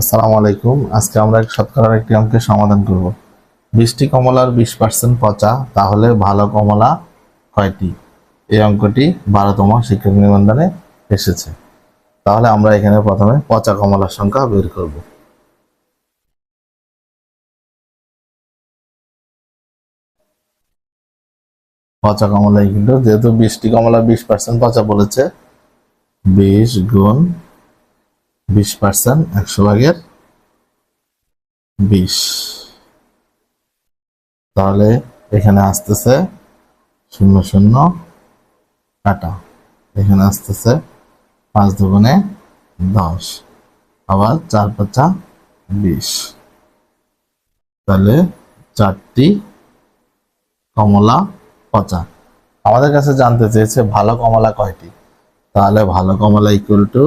আসসালামু আলাইকুম। আজকে আমরা শতকরার একটি অঙ্কের সমাধান করব। 20টি কমলার 20% পচা, তাহলে ভালো কমলা কয়টি? এই অঙ্কটি 12তম শিক্ষক নিবন্ধনে এসেছে। তাহলে আমরা এখানে প্রথমে পচা কমলার সংখ্যা বের করব। পচা কমলা কিন্তু যেহেতু 20টি কমলা 20% পচা বলেছে, 20 গুণ 20%, 100 ভাগের 20। তাহলে এখানে আসতেছে 0 0 কাটা, এখানে আসতেছে 5 দুগুণে 10, আবার 4 5 20। তাহলে 4টি কমলা পচা। আমাদের কাছে জানতে চেয়েছে ভালো কমলা কয়টি। তাহলে ভালো কমলা ইকুয়াল টু